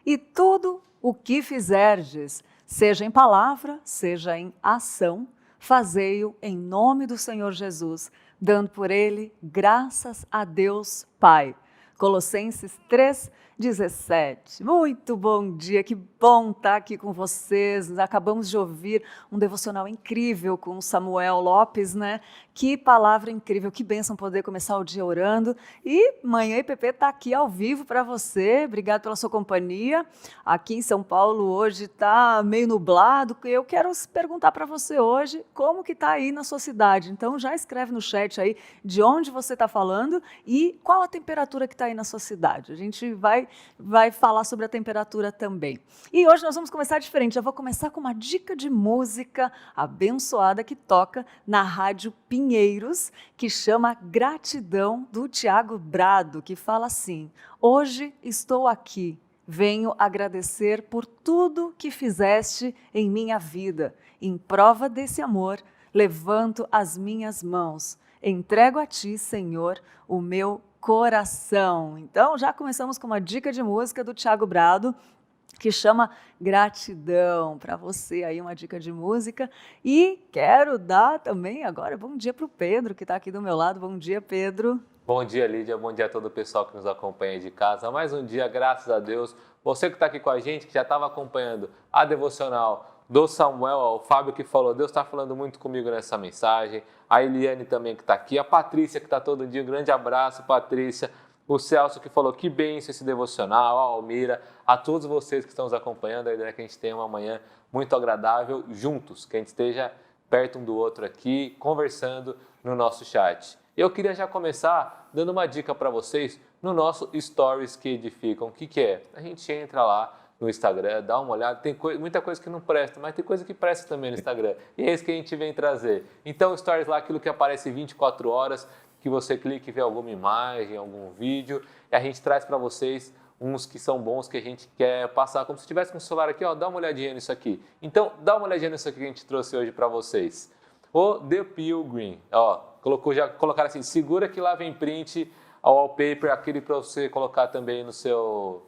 E tudo o que fizerdes, seja em palavra, seja em ação, fazei-o em nome do Senhor Jesus, dando por ele graças a Deus Pai. Colossenses 3:17. Muito bom dia, que bom estar aqui com vocês. Acabamos de ouvir um devocional incrível com o Samuel Lopes, né? Que palavra incrível, que bênção poder começar o dia orando. E Manhã IPP está aqui ao vivo para você. Obrigado pela sua companhia. Aqui em São Paulo hoje está meio nublado. Eu quero perguntar para você hoje como que está aí na sua cidade. Então já escreve no chat aí de onde você está falando e qual a temperatura que está aí na sua cidade. A gente vai falar sobre a temperatura também. E hoje nós vamos começar diferente. Já vou começar com uma dica de música abençoada que toca na Rádio Pinheiros, que chama Gratidão, do Tiago Brado, que fala assim: hoje estou aqui, venho agradecer por tudo que fizeste em minha vida. Em prova desse amor, levanto as minhas mãos, entrego a ti, Senhor, o meu coração. Então, já começamos com uma dica de música do Tiago Brado, que chama Gratidão. Para você aí uma dica de música. E quero dar também agora bom dia para o Pedro, que está aqui do meu lado. Bom dia, Pedro. Bom dia, Lídia. Bom dia a todo o pessoal que nos acompanha de casa. Mais um dia, graças a Deus. Você que está aqui com a gente, que já estava acompanhando a devocional do Samuel, o Fábio que falou, Deus está falando muito comigo nessa mensagem. A Eliane também que está aqui. A Patrícia que está todo dia. Um grande abraço, Patrícia. O Celso que falou que bênção esse devocional, a Almira, a todos vocês que estão nos acompanhando. A ideia é que a gente tenha uma manhã muito agradável juntos, que a gente esteja perto um do outro aqui, conversando no nosso chat. Eu queria já começar dando uma dica para vocês no nosso Stories que Edificam. O que é? A gente entra lá no Instagram, dá uma olhada, tem muita coisa que não presta, mas tem coisa que presta também no Instagram. E é isso que a gente vem trazer. Então, Stories lá, aquilo que aparece 24 horas, que você clica e vê alguma imagem, algum vídeo, e a gente traz para vocês uns que são bons, que a gente quer passar, como se tivesse com o celular aqui, ó, dá uma olhadinha nisso aqui. Então, dá uma olhadinha nisso aqui que a gente trouxe hoje para vocês. O The Pilgrim, ó, colocaram assim, segura que lá vem print, ao wallpaper, aquele para você colocar também no seu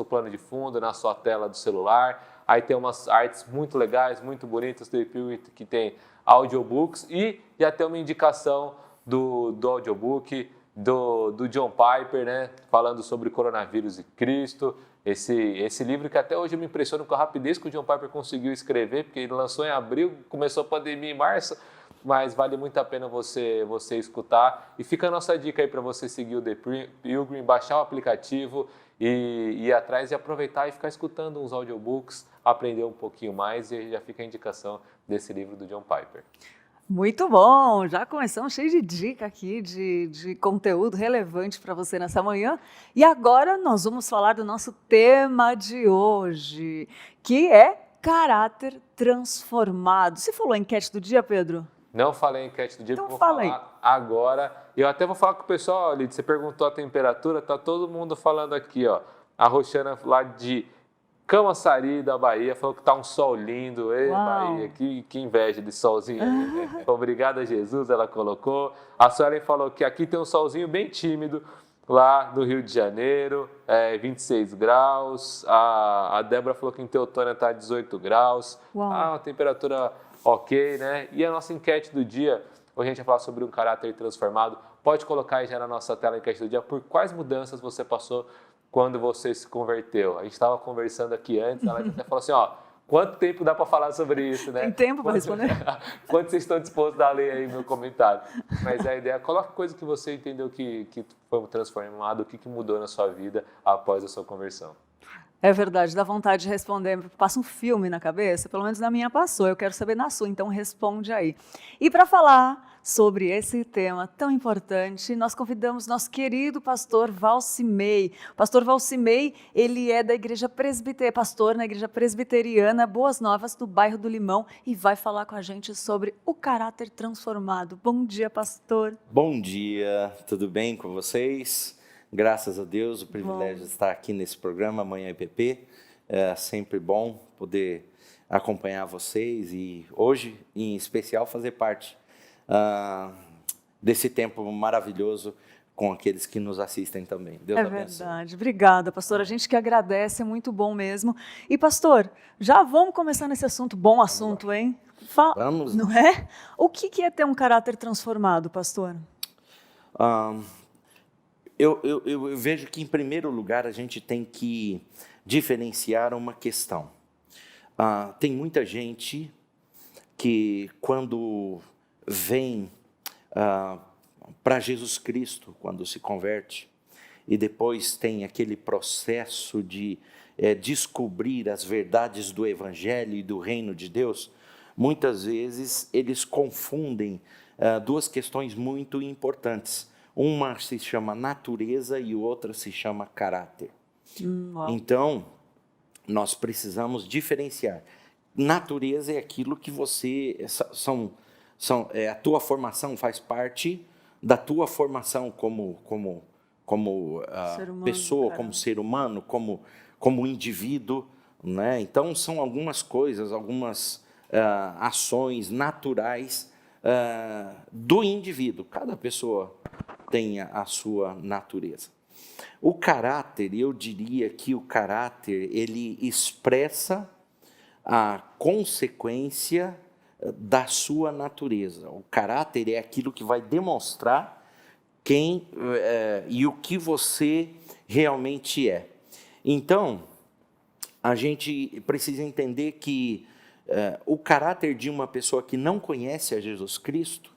plano de fundo, na sua tela do celular. Aí tem umas artes muito legais, muito bonitas do The Pilgrim, que tem audiobooks e já tem uma indicação do audiobook do John Piper, né, falando sobre coronavírus e Cristo. Esse livro que até hoje eu me impressiono com a rapidez que o John Piper conseguiu escrever, porque ele lançou em abril, começou a pandemia em março, mas vale muito a pena você escutar. E fica a nossa dica aí para você seguir o The Pilgrim, baixar o aplicativo e ir atrás e aproveitar e ficar escutando uns audiobooks, aprender um pouquinho mais, e já fica a indicação desse livro do John Piper. Muito bom! Já começamos cheio de dica aqui, de conteúdo relevante para você nessa manhã. E agora nós vamos falar do nosso tema de hoje, que é caráter transformado. Você falou a enquete do dia, Pedro? Não falei a enquete do dia, Então porque eu vou fala aí. falar agora. Eu até vou falar com o pessoal, Lid, você perguntou a temperatura, tá todo mundo falando aqui, ó. A Roxana lá de Camaçari, da Bahia, falou que tá um sol lindo. Ei, Uau. Bahia, que inveja de solzinho aí. Obrigada, Jesus, ela colocou. A Suelen falou que aqui tem um solzinho bem tímido, lá no Rio de Janeiro, 26 graus. A Débora falou que em Teutônia tá 18 graus. Uau. Uma temperatura ok, né? E a nossa enquete do dia, hoje a gente vai falar sobre um caráter transformado. Pode colocar aí já na nossa tela a enquete do dia por quais mudanças você passou quando você se converteu. A gente estava conversando aqui antes, ela até falou assim, ó, quanto tempo dá para falar sobre isso, né? Tem tempo para responder? Quanto vocês estão dispostos a ler aí meu comentário? Mas a ideia, coloca coisa que você entendeu que foi transformado, o que mudou na sua vida após a sua conversão. É verdade, dá vontade de responder, passa um filme na cabeça, pelo menos na minha passou, eu quero saber na sua, então responde aí. E para falar sobre esse tema tão importante, nós convidamos nosso querido pastor Valcimei. O pastor Valcimei, ele é da Igreja Presbiteriana, pastor na Igreja Presbiteriana Boas Novas, do bairro do Limão, e vai falar com a gente sobre o caráter transformado. Bom dia, pastor. Bom dia, tudo bem com vocês? Graças a Deus, o privilégio de estar aqui nesse programa Manhã IPP. É sempre bom poder acompanhar vocês e hoje, em especial, fazer parte desse tempo maravilhoso com aqueles que nos assistem também. Deus É abençoe. verdade. Obrigada, pastor. A gente que agradece, é muito bom mesmo. E, pastor, já vamos começar nesse assunto, bom assunto, hein? Vamos. Não é? O que é ter um caráter transformado, pastor? Eu vejo que, em primeiro lugar, a gente tem que diferenciar uma questão. Tem muita gente que, quando vem para Jesus Cristo, quando se converte, e depois tem aquele processo de descobrir as verdades do Evangelho e do Reino de Deus, muitas vezes eles confundem duas questões muito importantes. Uma se chama natureza e outra se chama caráter. Então, nós precisamos diferenciar. Natureza é aquilo que você... a tua formação faz parte da tua formação como pessoa, como ser humano, como indivíduo, né? Então, são algumas coisas, algumas ações naturais do indivíduo. Cada pessoa tem a sua natureza. O caráter, eu diria que o caráter, ele expressa a consequência da sua natureza. O caráter é aquilo que vai demonstrar quem e o que você realmente é. Então, a gente precisa entender que o caráter de uma pessoa que não conhece a Jesus Cristo,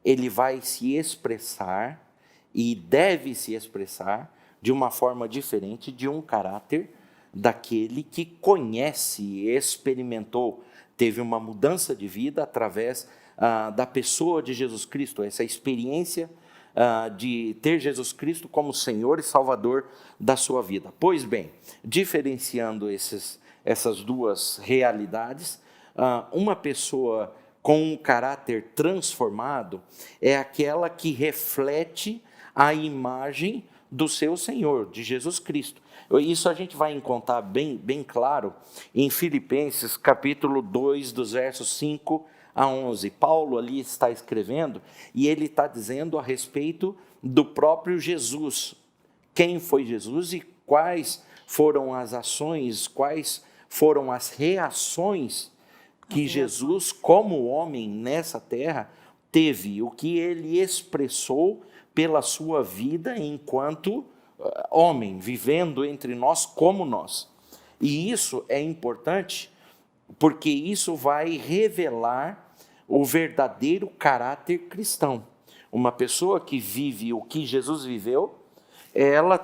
ele vai se expressar e deve se expressar de uma forma diferente de um caráter daquele que conhece, experimentou, teve uma mudança de vida através da pessoa de Jesus Cristo, essa experiência de ter Jesus Cristo como Senhor e Salvador da sua vida. Pois bem, diferenciando essas duas realidades, uma pessoa com um caráter transformado é aquela que reflete a imagem do seu Senhor, de Jesus Cristo. Isso a gente vai encontrar bem claro em Filipenses capítulo 2, dos versos 5 a 11. Paulo ali está escrevendo e ele está dizendo a respeito do próprio Jesus. Quem foi Jesus e quais foram as ações, quais foram as reações que Jesus, como homem nessa terra, teve, o que ele expressou pela sua vida enquanto homem, vivendo entre nós como nós. E isso é importante porque isso vai revelar o verdadeiro caráter cristão. Uma pessoa que vive o que Jesus viveu, ela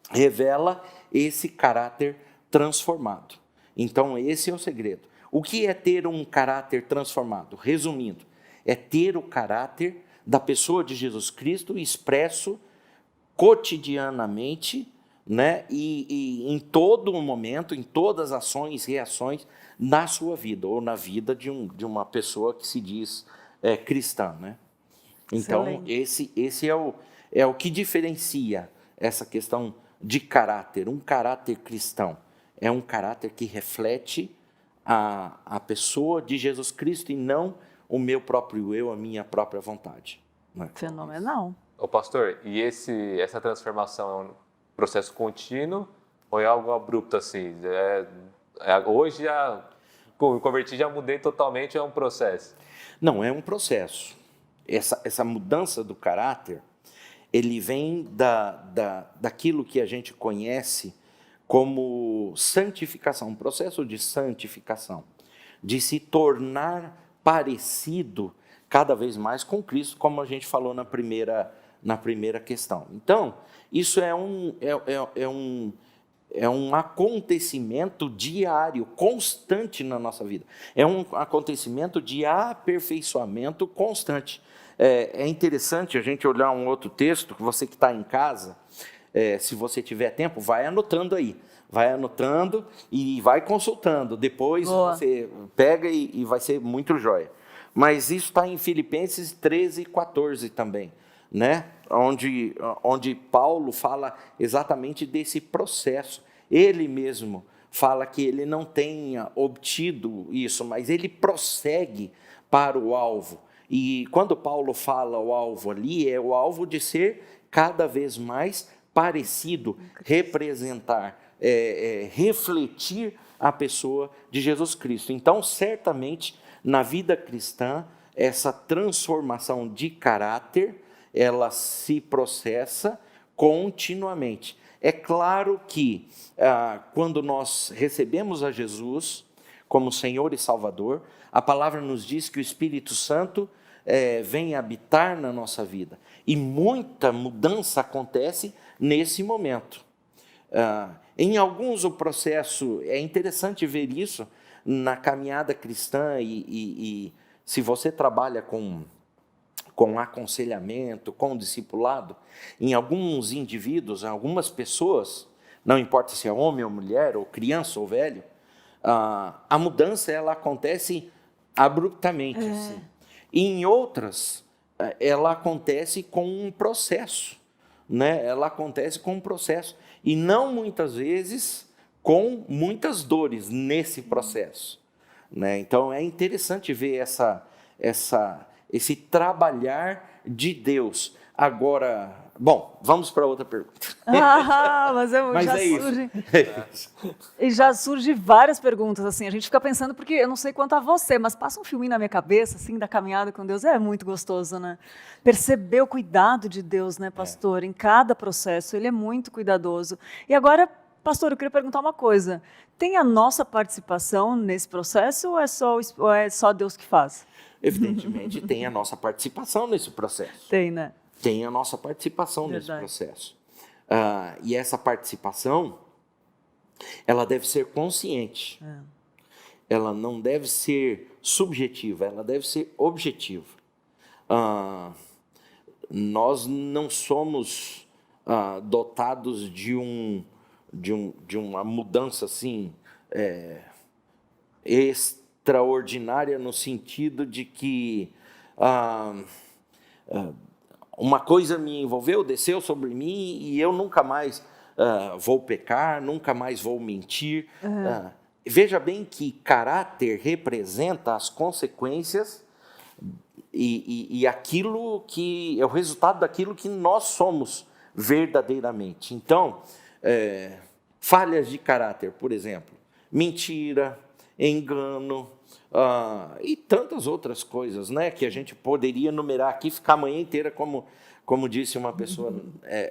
revela esse caráter transformado. Então, esse é o segredo. O que é ter um caráter transformado? Resumindo, é ter o caráter da pessoa de Jesus Cristo expresso cotidianamente, né? E em todo momento, em todas as ações e reações na sua vida, ou na vida de uma pessoa que se diz cristã, né? Então, esse é o que diferencia essa questão de caráter. Um caráter cristão é um caráter que reflete a pessoa de Jesus Cristo e não o meu próprio eu, a minha própria vontade. Né? Fenomenal. Ô pastor, e essa transformação é um processo contínuo ou é algo abrupto assim? Hoje já me converti, já mudei totalmente, é um processo? Não, é um processo. Essa mudança do caráter, ele vem daquilo que a gente conhece como santificação, um processo de santificação, de se tornar parecido cada vez mais com Cristo, como a gente falou na primeira questão. Então, isso é um acontecimento diário, constante na nossa vida. É um acontecimento de aperfeiçoamento constante. É interessante a gente olhar um outro texto, que você que está em casa, se você tiver tempo, vai anotando aí. Vai anotando e vai consultando. Depois você pega e vai ser muito jóia. Mas isso está em Filipenses 13 e 14 também, né? Onde Paulo fala exatamente desse processo. Ele mesmo fala que ele não tenha obtido isso, mas ele prossegue para o alvo. E quando Paulo fala o alvo ali, é o alvo de ser cada vez mais parecido, representar, refletir a pessoa de Jesus Cristo. Então, certamente, na vida cristã, essa transformação de caráter, ela se processa continuamente. É claro que quando nós recebemos a Jesus como Senhor e Salvador, a palavra nos diz que o Espírito Santo vem habitar na nossa vida. E muita mudança acontece nesse momento. Em alguns o processo, é interessante ver isso na caminhada cristã e se você trabalha com aconselhamento, com discipulado, em alguns indivíduos, em algumas pessoas, não importa se é homem ou mulher, ou criança ou velho, a mudança ela acontece abruptamente. Assim. E em outras, ela acontece com um processo. Né? Ela acontece com um processo. E não muitas vezes com muitas dores nesse processo. Né? Então é interessante ver esse trabalhar de Deus. Agora, bom, vamos para outra pergunta. Mas já surge. Isso. E já surge várias perguntas, assim, a gente fica pensando, porque eu não sei quanto a você, mas passa um filminho na minha cabeça, assim, da caminhada com Deus, é muito gostoso, né? Perceber o cuidado de Deus, né, pastor, em cada processo, ele é muito cuidadoso. E agora, pastor, eu queria perguntar uma coisa, tem a nossa participação nesse processo ou é só Deus que faz? Evidentemente, tem a nossa participação nesse processo. Tem, né? Tem a nossa participação nesse processo. E essa participação, ela deve ser consciente. Ela não deve ser subjetiva, ela deve ser objetiva. Nós não somos dotados de uma mudança assim extraordinária no sentido de que uma coisa me envolveu, desceu sobre mim e eu nunca mais vou pecar, nunca mais vou mentir. Veja bem que caráter representa as consequências e aquilo que é o resultado daquilo que nós somos verdadeiramente. Então, falhas de caráter, por exemplo, mentira, engano, e tantas outras coisas, né, que a gente poderia enumerar aqui, ficar a manhã inteira, como disse uma pessoa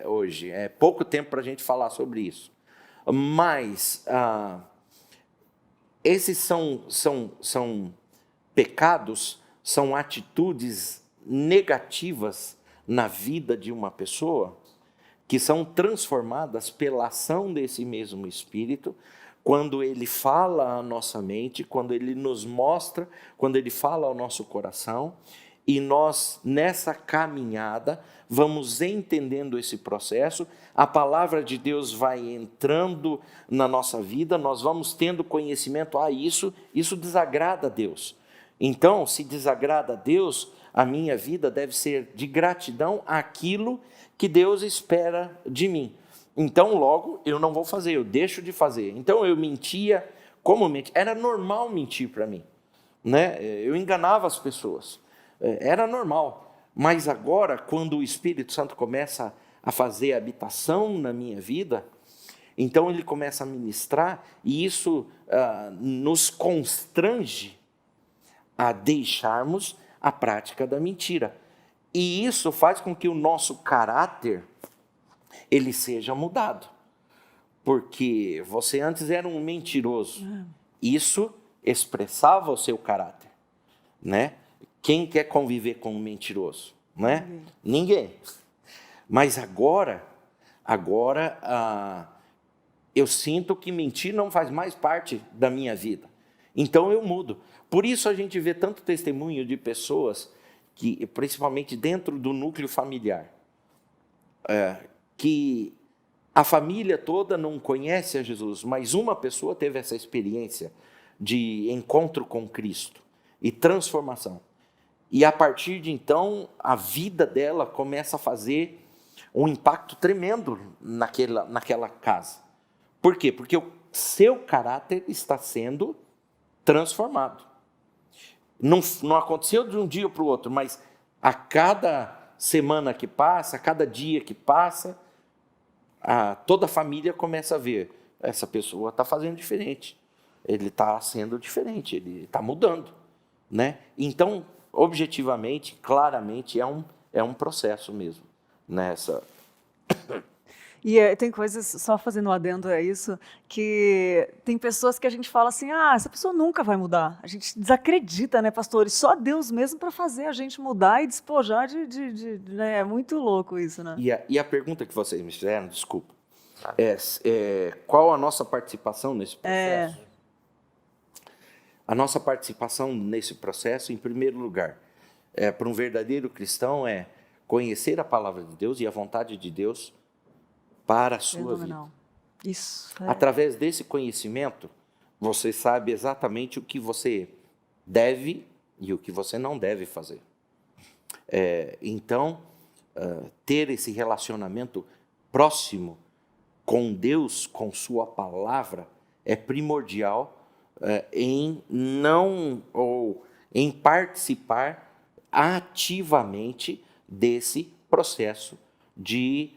hoje. É pouco tempo para a gente falar sobre isso. Mas esses são pecados, são atitudes negativas na vida de uma pessoa que são transformadas pela ação desse mesmo Espírito, quando ele fala à nossa mente, quando ele nos mostra, quando ele fala ao nosso coração, e nós, nessa caminhada, vamos entendendo esse processo, a palavra de Deus vai entrando na nossa vida, nós vamos tendo conhecimento, isso desagrada a Deus. Então, se desagrada a Deus, a minha vida deve ser de gratidão àquilo que Deus espera de mim. Então, logo, eu não vou fazer, eu deixo de fazer. Então, eu mentia, como mentia? Era normal mentir para mim, né? Eu enganava as pessoas, era normal. Mas agora, quando o Espírito Santo começa a fazer habitação na minha vida, então ele começa a ministrar e isso nos constrange a deixarmos a prática da mentira. E isso faz com que o nosso caráter ele seja mudado. Porque você antes era um mentiroso. Isso expressava o seu caráter, né? Quem quer conviver com um mentiroso, né? Ninguém. Mas agora eu sinto que mentir não faz mais parte da minha vida. Então eu mudo. Por isso a gente vê tanto testemunho de pessoas que, principalmente dentro do núcleo familiar, que a família toda não conhece a Jesus, mas uma pessoa teve essa experiência de encontro com Cristo e transformação. E a partir de então, a vida dela começa a fazer um impacto tremendo naquela casa. Por quê? Porque o seu caráter está sendo transformado. Não aconteceu de um dia para o outro, mas a cada semana que passa, a cada dia que passa, toda a família começa a ver, essa pessoa está fazendo diferente, ele está sendo diferente, ele está mudando, né? Então, objetivamente, claramente, é um processo mesmo nessa. E tem coisas, só fazendo um adendo a isso, que tem pessoas que a gente fala assim, essa pessoa nunca vai mudar. A gente desacredita, né, pastor? E só Deus mesmo para fazer a gente mudar e despojar né? É muito louco isso, né? E a pergunta que vocês me fizeram, desculpa, qual a nossa participação nesse processo? A nossa participação nesse processo, em primeiro lugar, para um verdadeiro cristão, é conhecer a palavra de Deus e a vontade de Deus para a sua vida. Isso. Através desse conhecimento, você sabe exatamente o que você deve e o que você não deve fazer. Então, ter esse relacionamento próximo com Deus, com sua palavra, é primordial em participar ativamente desse processo de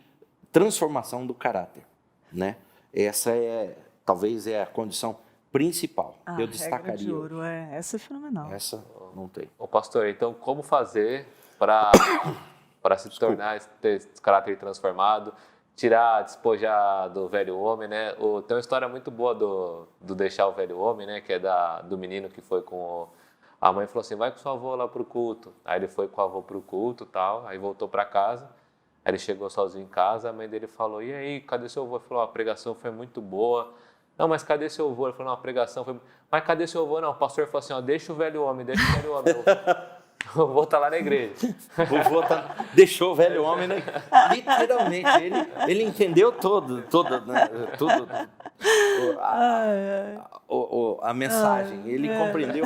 transformação do caráter, né? Essa talvez é a condição principal. Eu destacaria. Regra de ouro, essa é fenomenal. Essa não tem. Ô pastor, então como fazer para se tornar esse caráter transformado, despojar do velho homem, né? Tem uma história muito boa do deixar o velho homem, né? Que é do menino que foi com a mãe, falou assim, vai com sua avó lá pro culto. Aí ele foi com a avó pro culto e tal, aí voltou para casa. Aí ele chegou sozinho em casa, a mãe dele falou, e aí, cadê seu avô? Ele falou, a pregação foi muito boa. Não, mas cadê seu avô? Ele falou, não, a pregação foi... Mas cadê seu avô? Não, o pastor falou assim, deixa o velho homem. O avô tá lá na igreja. O avô deixou o velho homem, né? Literalmente, ele entendeu tudo, né? Tudo. A mensagem, ele compreendeu.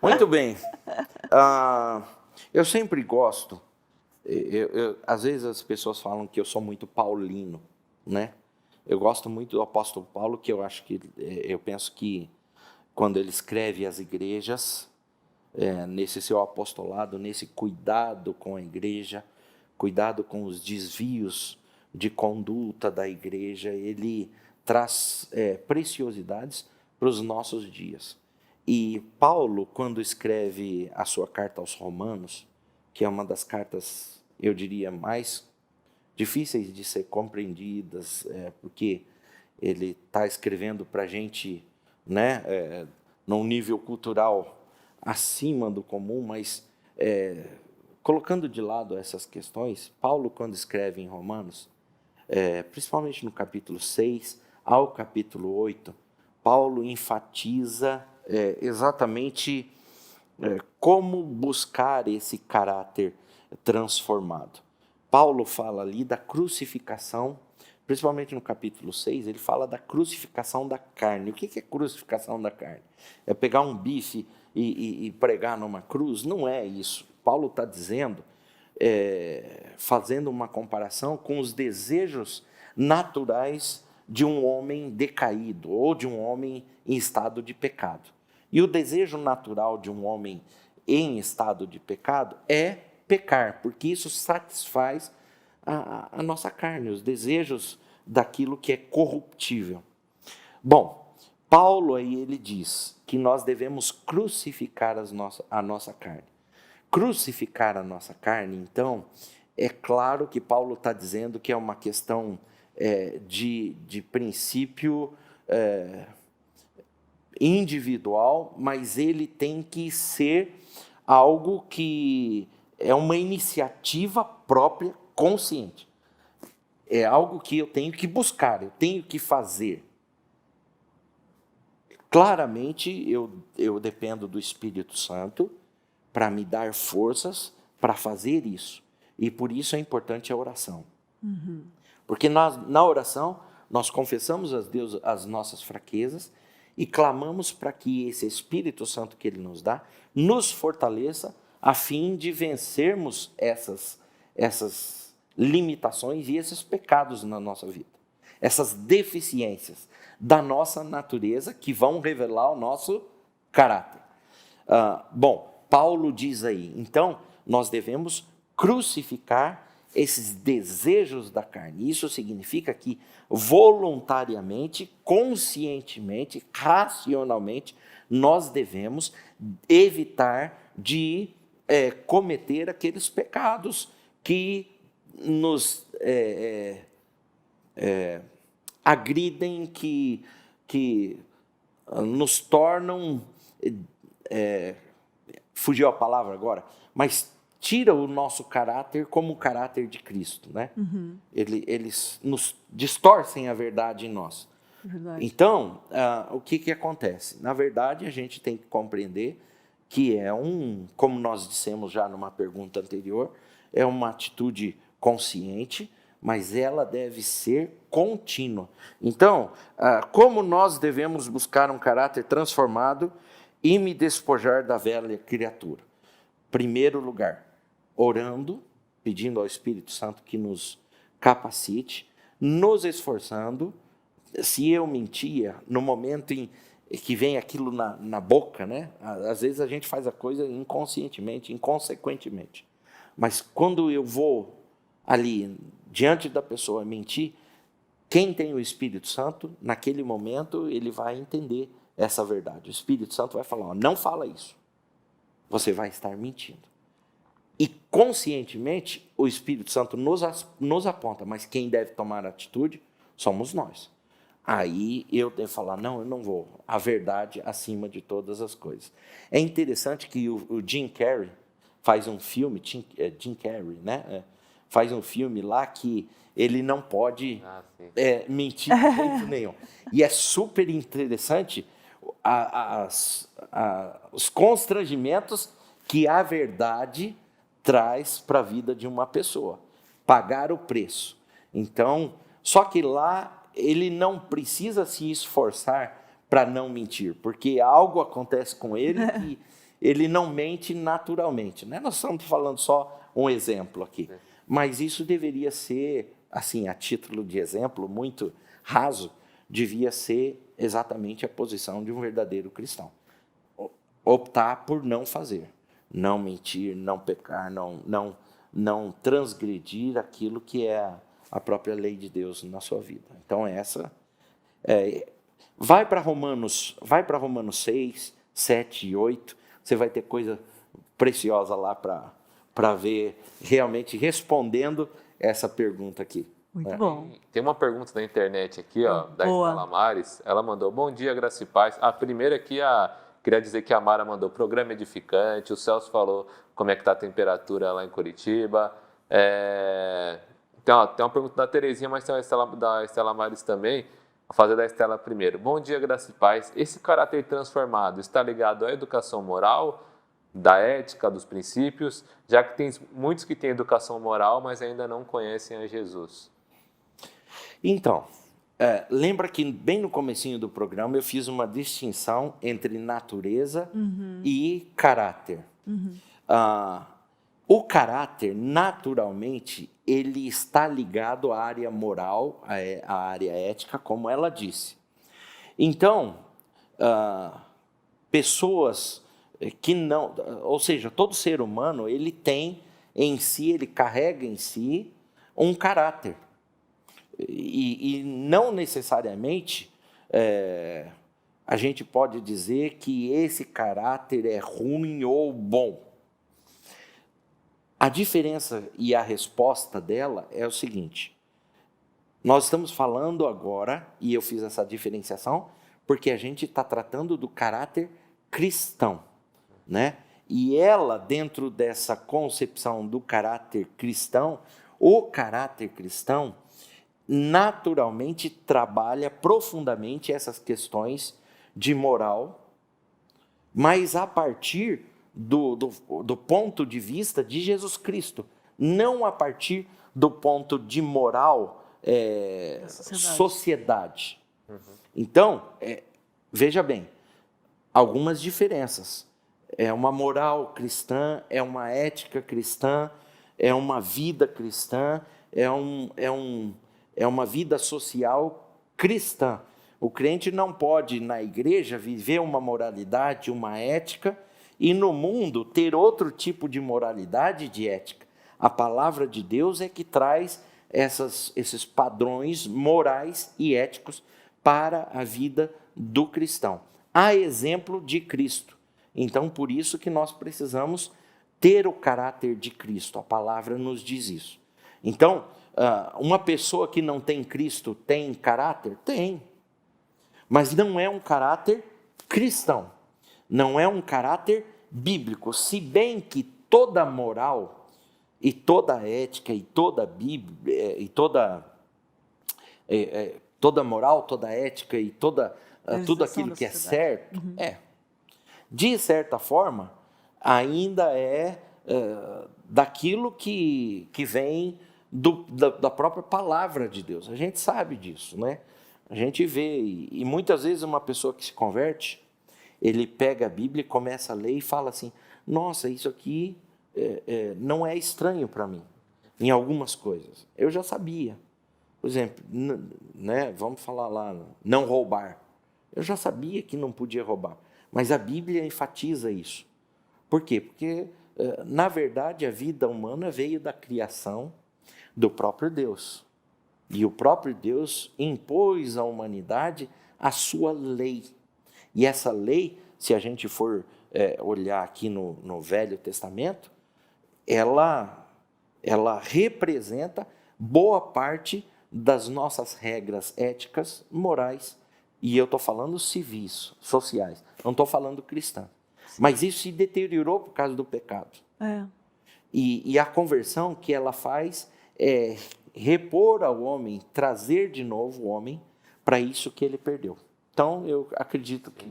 Muito bem. Eu sempre gosto... às vezes as pessoas falam que eu sou muito paulino, né? Eu gosto muito do apóstolo Paulo, que eu penso que quando ele escreve às igrejas, nesse seu apostolado, nesse cuidado com a igreja, cuidado com os desvios de conduta da igreja, ele traz preciosidades para os nossos dias. E Paulo, quando escreve a sua carta aos Romanos, que é uma das cartas, eu diria, mais difíceis de ser compreendidas, porque ele está escrevendo para a gente, né, num nível cultural acima do comum, mas colocando de lado essas questões, Paulo, quando escreve em Romanos, principalmente no capítulo 6 ao capítulo 8, Paulo enfatiza exatamente como buscar esse caráter transformado. Paulo fala ali da crucificação, principalmente no capítulo 6, ele fala da crucificação da carne. O que é crucificação da carne? É pegar um bife e pregar numa cruz? Não é isso. Paulo está dizendo, fazendo uma comparação com os desejos naturais de um homem decaído ou de um homem em estado de pecado. E o desejo natural de um homem em estado de pecado é pecar, porque isso satisfaz a nossa carne, os desejos daquilo que é corruptível. Bom, Paulo aí ele diz que nós devemos crucificar a nossa carne. Crucificar a nossa carne, então, é claro que Paulo está dizendo que é uma questão de princípio individual, mas ele tem que ser algo que é uma iniciativa própria, consciente. É algo que eu tenho que buscar, eu tenho que fazer. Claramente, eu dependo do Espírito Santo para me dar forças para fazer isso. E por isso é importante a oração. Uhum. Porque na oração, nós confessamos a Deus as nossas fraquezas e clamamos para que esse Espírito Santo que Ele nos dá, nos fortaleça a fim de vencermos essas limitações e esses pecados na nossa vida. Essas deficiências da nossa natureza que vão revelar o nosso caráter. Bom, Paulo diz aí, então, nós devemos crucificar esses desejos da carne. Isso significa que voluntariamente, conscientemente, racionalmente, nós devemos evitar de cometer aqueles pecados que nos agridem, que nos tornam, fugiu a palavra agora, mas tira o nosso caráter como o caráter de Cristo, né? Eles nos distorcem a verdade em nós. Verdade. Então, o que acontece? Na verdade, a gente tem que compreender que como nós dissemos já numa pergunta anterior, é uma atitude consciente, mas ela deve ser contínua. Então, como nós devemos buscar um caráter transformado e me despojar da velha criatura? Primeiro lugar, orando, pedindo ao Espírito Santo que nos capacite, nos esforçando. Se eu mentia, no momento em que vem aquilo na boca, né? Às vezes a gente faz a coisa inconscientemente, inconsequentemente. Mas quando eu vou ali, diante da pessoa, mentir, quem tem o Espírito Santo, naquele momento, ele vai entender essa verdade. O Espírito Santo vai falar, não fala isso. Você vai estar mentindo. E conscientemente, o Espírito Santo nos aponta, mas quem deve tomar atitude somos nós. Aí eu devo falar, não, eu não vou. A verdade acima de todas as coisas. É interessante que o Jim Carrey faz um filme, Jim Carrey, né? Faz um filme lá que ele não pode mentir de jeito nenhum. E é super interessante os constrangimentos que a verdade traz para a vida de uma pessoa. Pagar o preço. Então, só que lá ele não precisa se esforçar para não mentir, porque algo acontece com ele que ele não mente naturalmente, né? Nós estamos falando só um exemplo aqui, mas isso deveria ser, assim, a título de exemplo, muito raso, devia ser exatamente a posição de um verdadeiro cristão. Optar por não fazer, não mentir, não pecar, não transgredir aquilo que é a própria lei de Deus na sua vida. Então vai para Romanos 6, 7 e 8, você vai ter coisa preciosa lá para ver realmente respondendo essa pergunta aqui. Muito bom. Tem uma pergunta na internet aqui, ó, da Estela Mares. Ela mandou, bom dia, graça e paz. A primeira aqui, queria dizer que a Mara mandou programa edificante, o Celso falou como é que está a temperatura lá em Curitiba. Tem uma pergunta da Terezinha, mas tem uma da Estela Mares também. Vou fazer da Estela primeiro. Bom dia, graça e paz. Esse caráter transformado está ligado à educação moral, da ética, dos princípios, já que tem muitos que têm educação moral, mas ainda não conhecem a Jesus. Então, lembra que bem no comecinho do programa eu fiz uma distinção entre natureza e caráter. O caráter, naturalmente, ele está ligado à área moral, à área ética, como ela disse. Então, pessoas que não... Ou seja, todo ser humano, ele tem em si, ele carrega em si um caráter. E não necessariamente a gente pode dizer que esse caráter é ruim ou bom. A diferença e a resposta dela é o seguinte: nós estamos falando agora, e eu fiz essa diferenciação, porque a gente está tratando do caráter cristão, né? E ela, dentro dessa concepção do caráter cristão, o caráter cristão naturalmente trabalha profundamente essas questões de moral, mas a partir do ponto de vista de Jesus Cristo, não a partir do ponto de moral sociedade. Então, veja bem, algumas diferenças. É uma moral cristã, é uma ética cristã, é uma vida cristã, é uma vida social cristã. O crente não pode, na igreja, viver uma moralidade, uma ética, e no mundo ter outro tipo de moralidade e de ética. A palavra de Deus é que traz esses padrões morais e éticos para a vida do cristão. A exemplo de Cristo. Então, por isso que nós precisamos ter o caráter de Cristo. A palavra nos diz isso. Então, uma pessoa que não tem Cristo tem caráter? Tem. Mas não é um caráter cristão. Não é um caráter bíblico. Se bem que toda moral e toda ética e toda Bíblia e toda moral, toda ética e tudo aquilo que é certo, de certa forma, ainda é daquilo que vem da própria palavra de Deus. A gente sabe disso, né? A gente vê, e muitas vezes uma pessoa que se converte, ele pega a Bíblia e começa a ler e fala assim, nossa, isso aqui não é estranho para mim, em algumas coisas. Eu já sabia. Por exemplo, né, vamos falar lá, não roubar. Eu já sabia que não podia roubar, mas a Bíblia enfatiza isso. Por quê? Porque, na verdade, a vida humana veio da criação do próprio Deus. E o próprio Deus impôs à humanidade a sua lei. E essa lei, se a gente for olhar aqui no Velho Testamento, ela representa boa parte das nossas regras éticas, morais, e eu estou falando civis, sociais, não estou falando cristã. Mas isso se deteriorou por causa do pecado. E a conversão que ela faz é repor ao homem, trazer de novo o homem para isso que ele perdeu. Então, eu acredito que...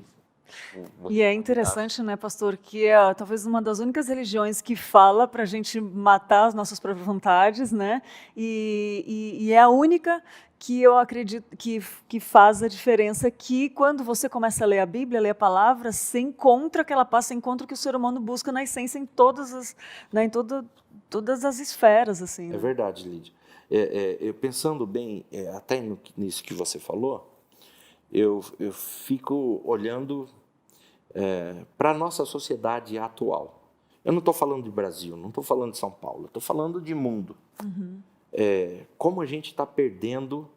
E é interessante, né, pastor, que é talvez uma das únicas religiões que fala para a gente matar as nossas próprias vontades, né? E é a única que eu acredito que faz a diferença, que quando você começa a ler a Bíblia, ler a palavra, você encontra aquela paz, você encontra o que o ser humano busca na essência em todas as, né, todas as esferas, assim. Né? É verdade, Lídia. Eu pensando bem, até nisso que você falou, eu fico olhando para a nossa sociedade atual. Eu não estou falando de Brasil, não estou falando de São Paulo, estou falando de mundo. Como a gente está perdendo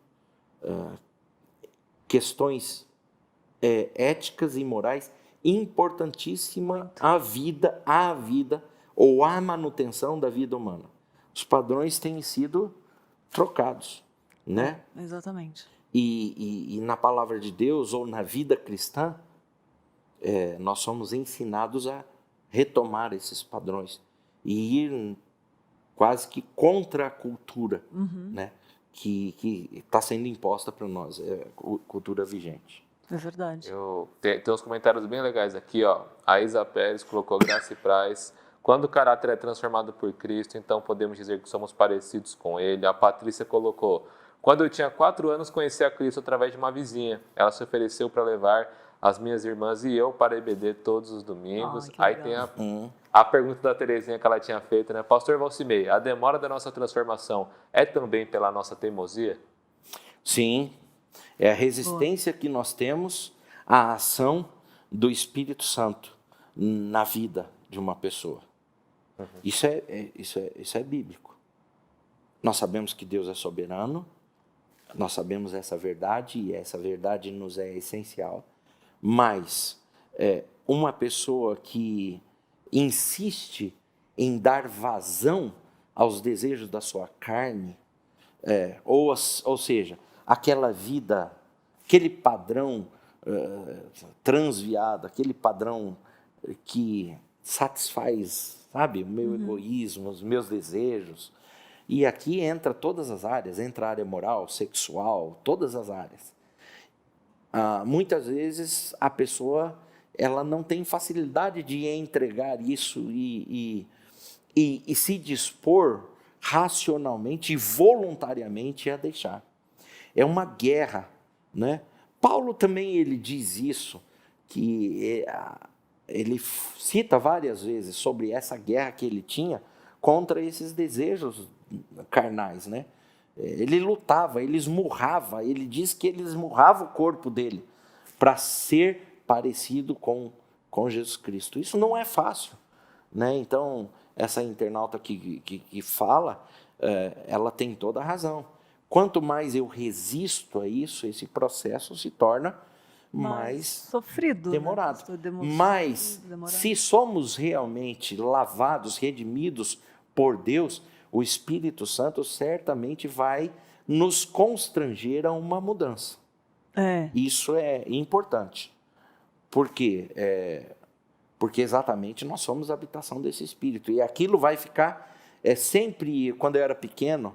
questões éticas e morais importantíssimas à vida ou à manutenção da vida humana. Os padrões têm sido trocados, né? Exatamente. E na palavra de Deus ou na vida cristã, nós somos ensinados a retomar esses padrões e ir quase que contra a cultura, né, que está sendo imposta para nós, cultura vigente. É verdade. Tem uns comentários bem legais aqui, ó. A Isa Pérez colocou graça e paz. Quando o caráter é transformado por Cristo, então podemos dizer que somos parecidos com Ele. A Patrícia colocou: quando eu tinha 4 anos, conheci a Cristo através de uma vizinha. Ela se ofereceu para levar as minhas irmãs e eu para a EBD todos os domingos. Aí tem a pergunta da Terezinha que ela tinha feito, né? Pastor Valcimei, a demora da nossa transformação é também pela nossa teimosia? Sim, é a resistência que nós temos à ação do Espírito Santo na vida de uma pessoa. Isso é bíblico. Nós sabemos que Deus é soberano, nós sabemos essa verdade e essa verdade nos é essencial, mas uma pessoa que insiste em dar vazão aos desejos da sua carne, ou seja, aquela vida, aquele padrão transviado, aquele padrão que satisfaz, sabe, o meu egoísmo, os meus desejos. E aqui entra todas as áreas, entra a área moral, sexual, todas as áreas. Muitas vezes a pessoa ela não tem facilidade de entregar isso e se dispor racionalmente e voluntariamente a deixar. É uma guerra, né? Paulo também ele diz isso, que ele cita várias vezes sobre essa guerra que ele tinha contra esses desejos carnais, né? Ele lutava, ele esmurrava, ele diz que ele esmurrava o corpo dele para ser parecido com com Jesus Cristo. Isso não é fácil, né? Então, essa internauta que fala, ela tem toda a razão. Quanto mais eu resisto a isso, esse processo se torna mais sofrido, demorado. Né? Mas, se somos realmente lavados, redimidos por Deus, o Espírito Santo certamente vai nos constranger a uma mudança. Isso é importante. Por quê? Porque exatamente nós somos a habitação desse Espírito. E aquilo vai ficar sempre... Quando eu era pequeno,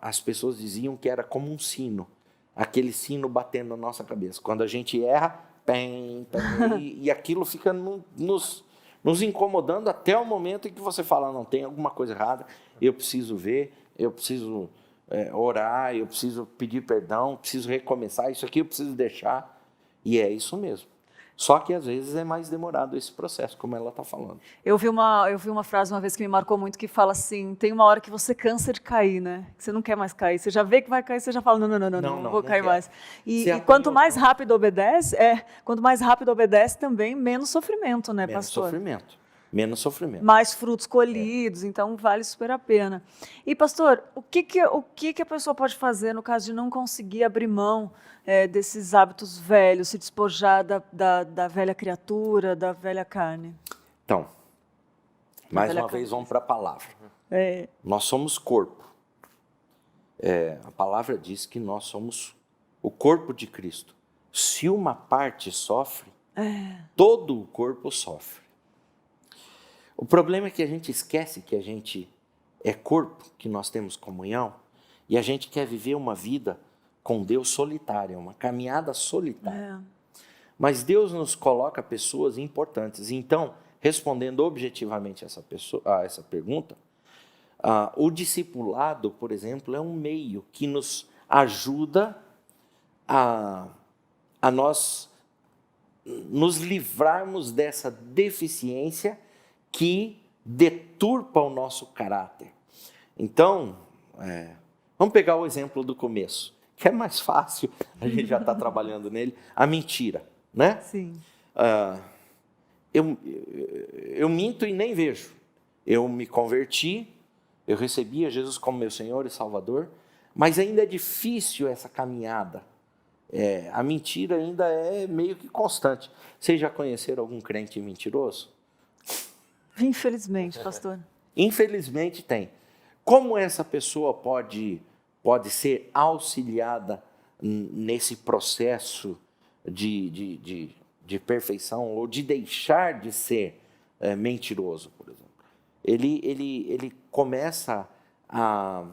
as pessoas diziam que era como um sino. Aquele sino batendo na nossa cabeça. Quando a gente erra, pem, e aquilo fica nos incomodando até o momento em que você fala, não, tem alguma coisa errada, eu preciso ver, eu preciso orar, eu preciso pedir perdão, preciso recomeçar, isso aqui eu preciso deixar. E é isso mesmo. Só que às vezes é mais demorado esse processo, como ela está falando. Eu vi uma frase uma vez que me marcou muito, que fala assim, tem uma hora que você cansa de cair, né? Que você não quer mais cair. Você já vê que vai cair, você já fala, não vou cair mais. E quanto mais rápido obedece, também menos sofrimento, né, pastor? Menos sofrimento. Mais frutos colhidos, então vale super a pena. E, pastor, o que a pessoa pode fazer no caso de não conseguir abrir mão desses hábitos velhos, se despojar da velha criatura, da velha carne? Então, mais uma vez vamos para a palavra. Nós somos corpo. A palavra diz que nós somos o corpo de Cristo. Se uma parte sofre, todo o corpo sofre. O problema é que a gente esquece que a gente é corpo, que nós temos comunhão, e a gente quer viver uma vida com Deus solitária, uma caminhada solitária. Mas Deus nos coloca pessoas importantes. Então, respondendo objetivamente a essa pergunta, o discipulado, por exemplo, é um meio que nos ajuda a nós nos livrarmos dessa deficiência que deturpa o nosso caráter. Então, vamos pegar o exemplo do começo, que é mais fácil, a gente já está trabalhando nele, a mentira, né? Sim. Eu minto e nem vejo. Eu me converti, eu recebi a Jesus como meu Senhor e Salvador, mas ainda é difícil essa caminhada. A mentira ainda é meio que constante. Vocês já conheceram algum crente mentiroso? Infelizmente, pastor. Infelizmente tem. Como essa pessoa pode ser auxiliada nesse processo de perfeição ou de deixar de ser mentiroso, por exemplo? Ele começa a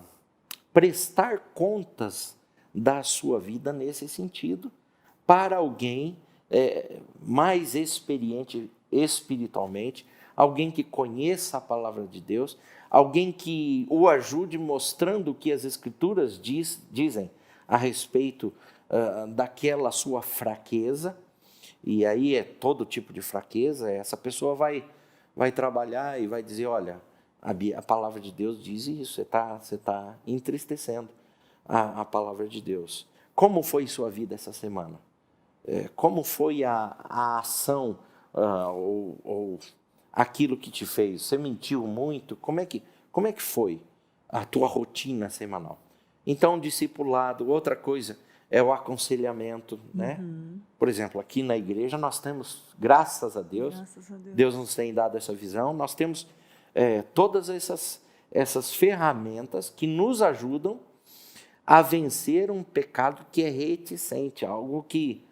prestar contas da sua vida nesse sentido para alguém mais experiente espiritualmente, alguém que conheça a palavra de Deus, alguém que o ajude mostrando o que as Escrituras dizem a respeito daquela sua fraqueza, e aí é todo tipo de fraqueza. Essa pessoa vai trabalhar e vai dizer, olha, a palavra de Deus diz isso, você tá entristecendo a palavra de Deus. Como foi sua vida essa semana? Como foi a ação ou aquilo que te fez? Você mentiu muito? Como é que foi a tua rotina semanal? Então, discipulado, outra coisa é o aconselhamento, né? Por exemplo, aqui na igreja nós temos, graças a Deus, Deus nos tem dado essa visão, nós temos todas essas ferramentas que nos ajudam a vencer um pecado que é reticente, algo que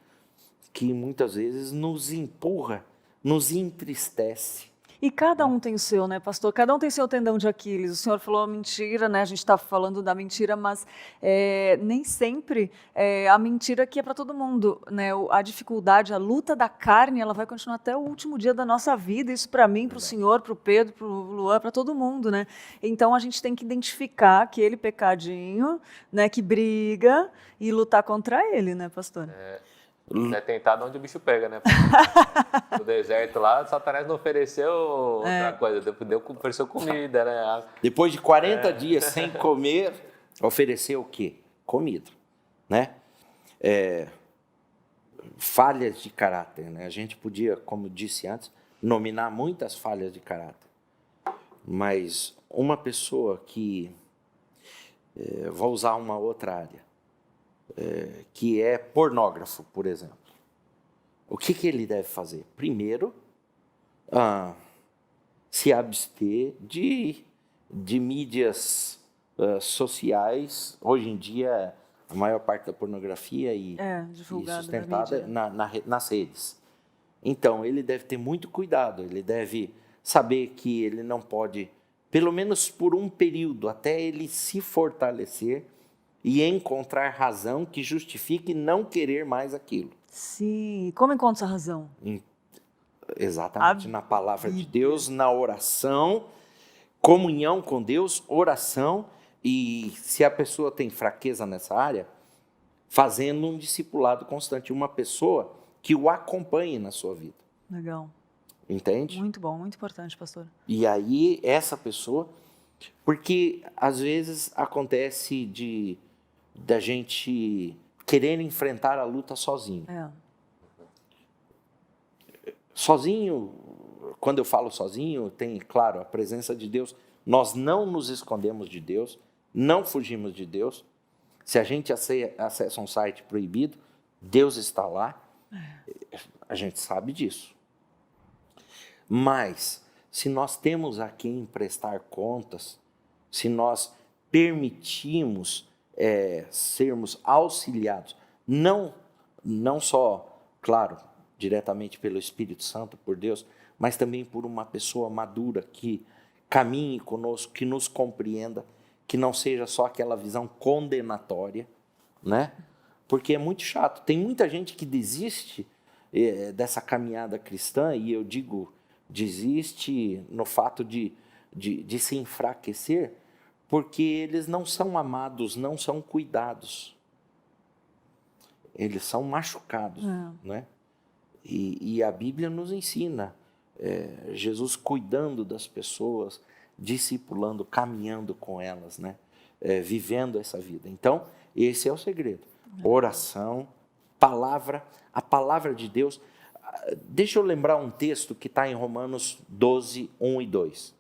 muitas vezes nos empurra, nos entristece. E cada um tem o seu, né, pastor? Cada um tem seu tendão de Aquiles. O senhor falou a mentira, né? A gente está falando da mentira, mas nem sempre a mentira que é para todo mundo, né? A dificuldade, a luta da carne, ela vai continuar até o último dia da nossa vida. Isso para mim, para o senhor, para o Pedro, para o Luan, para todo mundo, né? Então a gente tem que identificar aquele pecadinho, né, que briga e lutar contra ele, né, pastor? É tentado onde o bicho pega, né? No deserto lá, Satanás não ofereceu outra coisa, ofereceu comida, né? Depois de 40 dias sem comer, ofereceu o quê? Comida, né? falhas de caráter, né? A gente podia, como disse antes, nominar muitas falhas de caráter. Mas uma pessoa que, vou usar uma outra área, que é pornógrafo, por exemplo. O que ele deve fazer? Primeiro, se abster de mídias sociais. Hoje em dia, a maior parte da pornografia e sustentada nas redes. Então, ele deve ter muito cuidado, ele deve saber que ele não pode, pelo menos por um período, até ele se fortalecer e encontrar razão que justifique não querer mais aquilo. Sim, como encontra essa razão? Exatamente, na palavra de Deus, na oração, comunhão com Deus, oração, e se a pessoa tem fraqueza nessa área, fazendo um discipulado constante, uma pessoa que o acompanhe na sua vida. Legal. Entende? Muito bom, muito importante, pastor. E aí, essa pessoa, porque às vezes acontece da gente querer enfrentar a luta sozinho. Sozinho, quando eu falo sozinho, tem, claro, a presença de Deus. Nós não nos escondemos de Deus, não fugimos de Deus. Se a gente acessa um site proibido, Deus está lá. A gente sabe disso. Mas, se nós temos a quem prestar contas, se nós permitimos sermos auxiliados, não só, claro, diretamente pelo Espírito Santo, por Deus, mas também por uma pessoa madura que caminhe conosco, que nos compreenda, que não seja só aquela visão condenatória, né? Porque é muito chato. Tem muita gente que desiste dessa caminhada cristã, e eu digo desiste no fato de se enfraquecer, porque eles não são amados, não são cuidados. Eles são machucados, né? E a Bíblia nos ensina Jesus cuidando das pessoas, discipulando, caminhando com elas, né? Vivendo essa vida. Então, esse é o segredo. Oração, palavra, a palavra de Deus. Deixa eu lembrar um texto que está em Romanos 12, 1 e 2.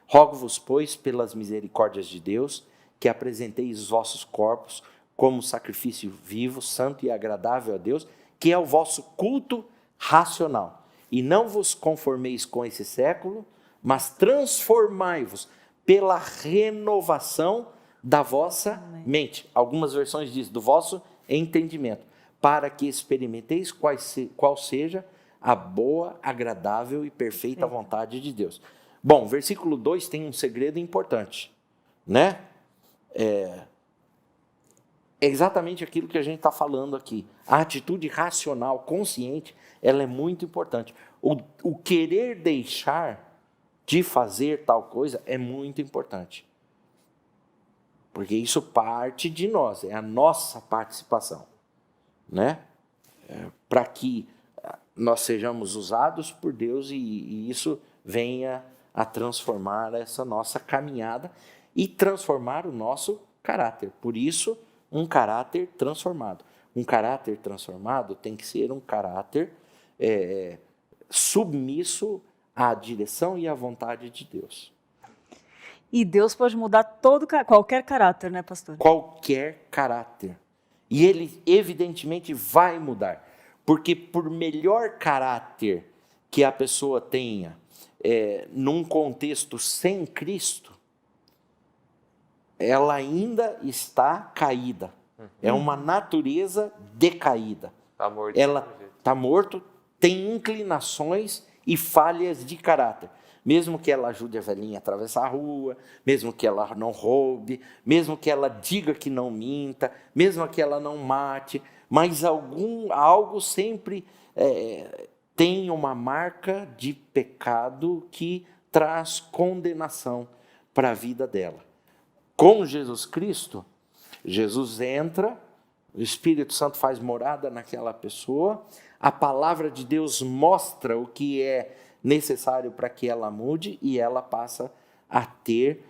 Rogo-vos, pois, pelas misericórdias de Deus, que apresenteis os vossos corpos como sacrifício vivo, santo e agradável a Deus, que é o vosso culto racional. E não vos conformeis com esse século, mas transformai-vos pela renovação da vossa mente. Algumas versões dizem, do vosso entendimento, para que experimenteis qual seja a boa, agradável e perfeita vontade de Deus. Bom, versículo 2 tem um segredo importante, né? É exatamente aquilo que a gente está falando aqui. A atitude racional, consciente, ela é muito importante. O querer deixar de fazer tal coisa é muito importante. Porque isso parte de nós, é a nossa participação, né? Para que nós sejamos usados por Deus e isso venha a transformar essa nossa caminhada e transformar o nosso caráter. Por isso, um caráter transformado. Um caráter transformado tem que ser um caráter submisso à direção e à vontade de Deus. E Deus pode mudar qualquer caráter, né, pastor? Qualquer caráter. E ele, evidentemente, vai mudar. Porque por melhor caráter que a pessoa tenha num contexto sem Cristo, ela ainda está caída. É uma natureza decaída. Está morto. Ela está morto, tem inclinações e falhas de caráter. Mesmo que ela ajude a velhinha a atravessar a rua, mesmo que ela não roube, mesmo que ela diga que não minta, mesmo que ela não mate, mas algo sempre tem uma marca de pecado que traz condenação para a vida dela. Com Jesus Cristo, Jesus entra, o Espírito Santo faz morada naquela pessoa, a palavra de Deus mostra o que é necessário para que ela mude e ela passa a ter,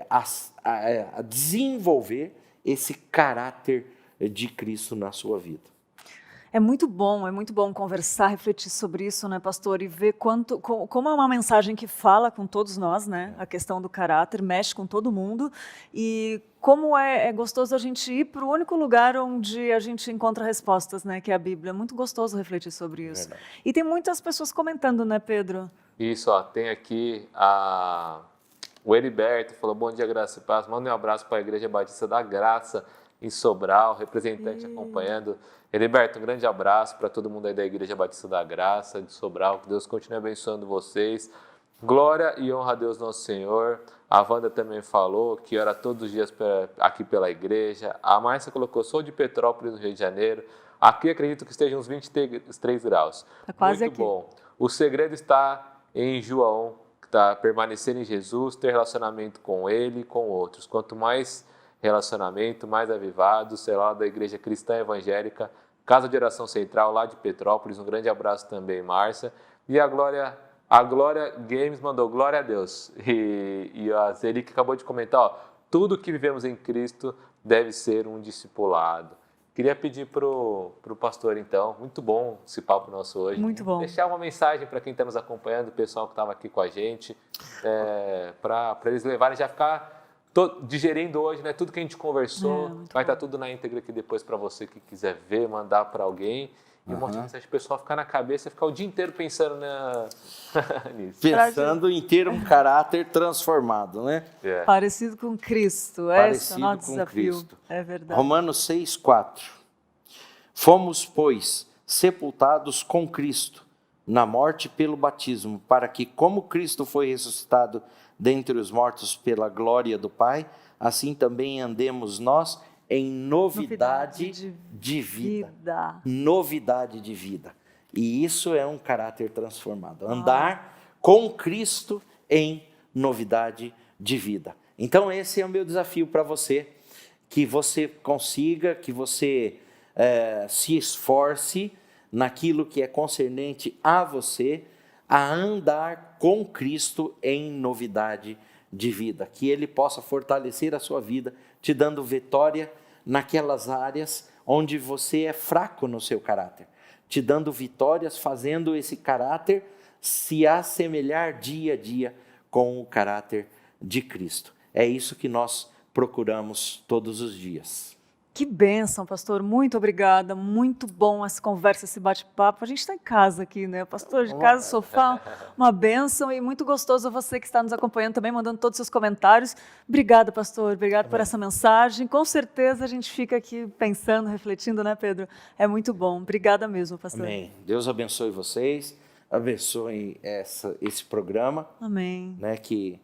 a desenvolver esse caráter de Cristo na sua vida. É muito bom conversar, refletir sobre isso, né, pastor, e ver como é uma mensagem que fala com todos nós, né, a questão do caráter, mexe com todo mundo, e como é gostoso a gente ir para o único lugar onde a gente encontra respostas, né, que é a Bíblia. É muito gostoso refletir sobre isso. Verdade. E tem muitas pessoas comentando, né, Pedro? Isso, ó, tem aqui o Heriberto, falou, bom dia, graça e paz, manda um abraço para a Igreja Batista da Graça, em Sobral, representante acompanhando. Heriberto, um grande abraço para todo mundo aí da Igreja Batista da Graça, de Sobral, que Deus continue abençoando vocês. Glória e honra a Deus nosso Senhor. A Wanda também falou que ora todos os dias aqui pela igreja. A Márcia colocou, sou de Petrópolis, no Rio de Janeiro. Aqui acredito que esteja uns 23 graus. Tá quase muito aqui. Bom. O segredo está em João, que está permanecer em Jesus, ter relacionamento com Ele e com outros. Quanto mais relacionamento, mais avivado, sei lá, da Igreja Cristã Evangélica, Casa de Oração Central, lá de Petrópolis. Um grande abraço também, Márcia. E a Glória Games mandou glória a Deus. E a Zeli que acabou de comentar, ó, tudo que vivemos em Cristo deve ser um discipulado. Queria pedir pro pastor, então, muito bom esse papo nosso hoje. Muito bom. Deixar uma mensagem para quem está nos acompanhando, o pessoal que estava aqui com a gente, para eles levarem, já ficar digerindo hoje, né, tudo que a gente conversou. Vai estar tudo na íntegra aqui depois para você que quiser ver, mandar para alguém. E uma mensagem para o pessoal ficar na cabeça, ficar o dia inteiro pensando nisso. Pensando em ter um caráter transformado, né? Parecido com Cristo. Esse é o nosso desafio. Cristo. É verdade. Romanos 6,4. Fomos, pois, sepultados com Cristo na morte pelo batismo, para que, como Cristo foi ressuscitado dentre os mortos pela glória do Pai, assim também andemos nós em novidade de vida. Novidade de vida. E isso é um caráter transformado. Andar com Cristo em novidade de vida. Então esse é o meu desafio para você, que você consiga, que você se esforce naquilo que é concernente a você, a andar com Cristo em novidade de vida, que Ele possa fortalecer a sua vida, te dando vitória naquelas áreas onde você é fraco no seu caráter, te dando vitórias, fazendo esse caráter se assemelhar dia a dia com o caráter de Cristo. É isso que nós procuramos todos os dias. Que bênção, pastor. Muito obrigada. Muito bom essa conversa, esse bate-papo. A gente está em casa aqui, né? Pastor de casa, sofá, uma bênção. E muito gostoso você que está nos acompanhando também, mandando todos os seus comentários. Obrigada, pastor. Obrigado por essa mensagem. Com certeza a gente fica aqui pensando, refletindo, né, Pedro? É muito bom. Obrigada mesmo, pastor. Amém. Deus abençoe vocês, abençoe esse programa. Amém. Né, que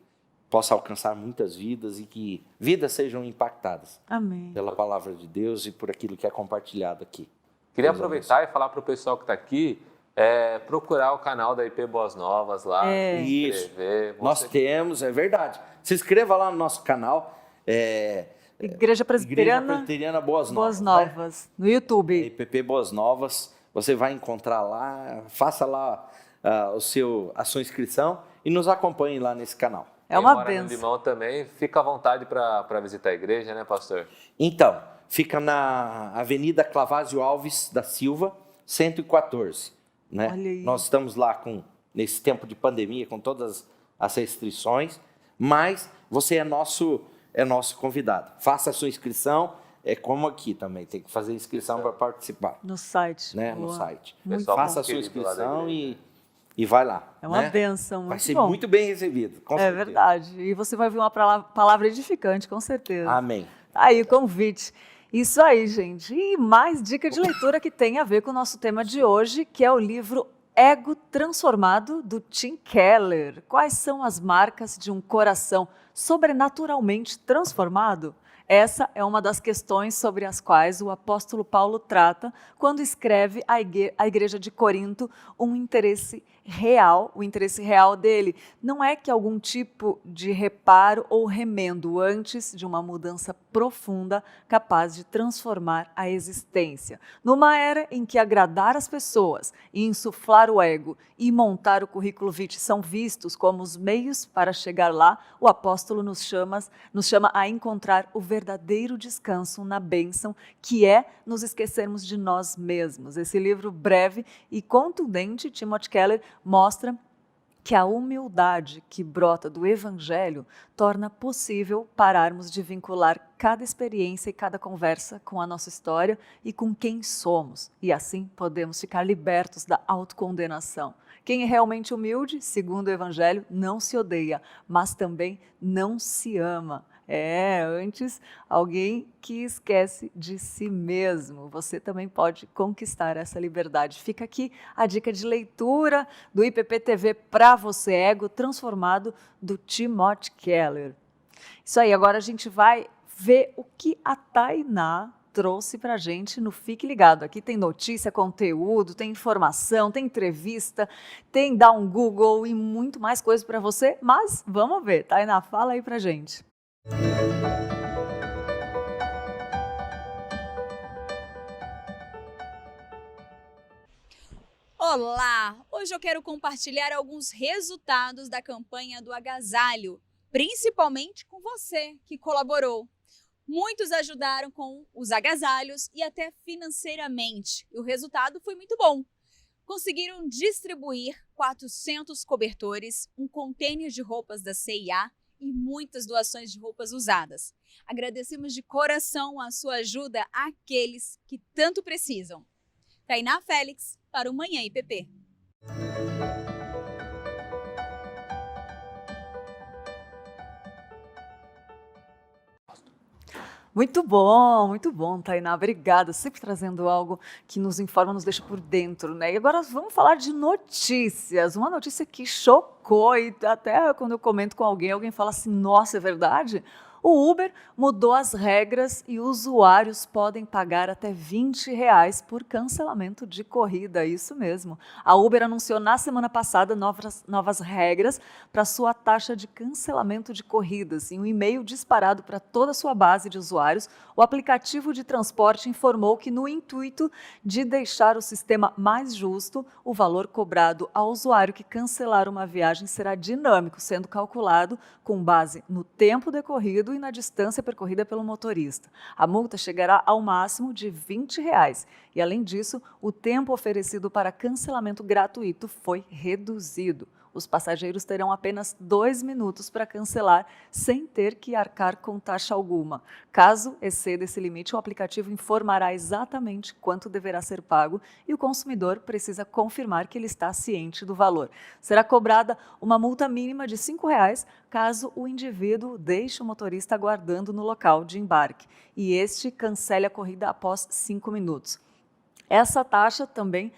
possa alcançar muitas vidas e que vidas sejam impactadas. Amém. Pela palavra de Deus e por aquilo que é compartilhado aqui. Queria aproveitar e falar para o pessoal que está aqui, procurar o canal da IP Boas Novas lá. Isso, nós temos, é verdade. Se inscreva lá no nosso canal. Igreja Presbiteriana Boas Novas, né? No YouTube. IPP Boas Novas, você vai encontrar lá, faça lá a sua inscrição e nos acompanhe lá nesse canal. É uma bênção. bênção. No Limão também, fica à vontade para visitar a igreja, né, pastor? Então, fica na Avenida Clavásio Alves da Silva, 114. Né? Olha aí. Nós estamos lá nesse tempo de pandemia, com todas as restrições, mas você é nosso convidado. Faça a sua inscrição, como aqui também, tem que fazer inscrição para participar. No site. Né? No site. Faça Faça a sua inscrição e vai lá. É uma né? bênção, muito bom. Vai ser muito bem recebido, com certeza. Verdade. E você vai ouvir uma palavra edificante, com certeza. Amém. Aí o convite. Isso aí, gente. E mais dica de leitura que tem a ver com o nosso tema de hoje, que é o livro Ego Transformado, do Tim Keller. Quais são as marcas de um coração sobrenaturalmente transformado? Essa é uma das questões sobre as quais o apóstolo Paulo trata quando escreve à igreja de Corinto um interesse real, o interesse real dele. Não é que algum tipo de reparo ou remendo antes de uma mudança profunda capaz de transformar a existência. Numa era em que agradar as pessoas e insuflar o ego e montar o currículo vitae são vistos como os meios para chegar lá, o apóstolo nos chama a encontrar o verdadeiro verdadeiro descanso na bênção que é nos esquecermos de nós mesmos. Esse livro breve e contundente, Timothy Keller, mostra que a humildade que brota do Evangelho torna possível pararmos de vincular cada experiência e cada conversa com a nossa história e com quem somos. E assim podemos ficar libertos da autocondenação. Quem é realmente humilde, segundo o Evangelho, não se odeia, mas também não se ama. Antes, alguém que esquece de si mesmo. Você também pode conquistar essa liberdade. Fica aqui a dica de leitura do IPP-TV para você, Ego Transformado, do Timothy Keller. Isso aí, agora a gente vai ver o que a Tainá trouxe para a gente no Fique Ligado. Aqui tem notícia, conteúdo, tem informação, tem entrevista, tem dar um Google e muito mais coisa para você, mas vamos ver. Tainá, fala aí para a gente. Olá! Hoje eu quero compartilhar alguns resultados da campanha do agasalho, principalmente com você que colaborou. Muitos ajudaram com os agasalhos e até financeiramente, e o resultado foi muito bom. Conseguiram distribuir 400 cobertores, um contêiner de roupas da C&A e muitas doações de roupas usadas. Agradecemos de coração a sua ajuda àqueles que tanto precisam. Tainá Félix, para o Manhã IPP. Muito bom, Tainá, obrigada, sempre trazendo algo que nos informa, nos deixa por dentro, né? E agora vamos falar de notícias, uma notícia que chocou e até quando eu comento com alguém fala assim, nossa, é verdade? O Uber mudou as regras e usuários podem pagar até R$20 por cancelamento de corrida, isso mesmo. A Uber anunciou na semana passada novas regras para sua taxa de cancelamento de corridas. Em um e-mail disparado para toda a sua base de usuários, o aplicativo de transporte informou que no intuito de deixar o sistema mais justo, o valor cobrado ao usuário que cancelar uma viagem será dinâmico, sendo calculado com base no tempo decorrido e na distância percorrida pelo motorista. A multa chegará ao máximo de R$20 e, além disso, o tempo oferecido para cancelamento gratuito foi reduzido. Os passageiros terão apenas 2 minutos para cancelar sem ter que arcar com taxa alguma. Caso exceda esse limite, o aplicativo informará exatamente quanto deverá ser pago e o consumidor precisa confirmar que ele está ciente do valor. Será cobrada uma multa mínima de R$5 caso o indivíduo deixe o motorista aguardando no local de embarque e este cancele a corrida após 5 minutos. Essa taxa também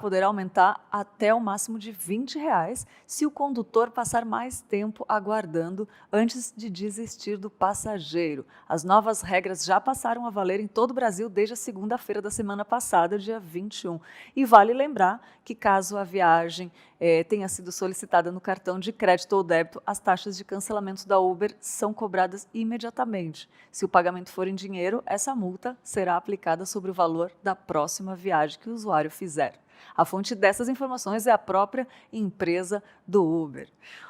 poderá aumentar até o máximo de R$20 se o condutor passar mais tempo aguardando antes de desistir do passageiro. As novas regras já passaram a valer em todo o Brasil desde a segunda-feira da semana passada, dia 21. E vale lembrar que caso a viagem tenha sido solicitada no cartão de crédito ou débito, as taxas de cancelamento da Uber são cobradas imediatamente. Se o pagamento for em dinheiro, essa multa será aplicada sobre o valor da próxima viagem que o usuário fizer. A fonte dessas informações é a própria empresa do Uber.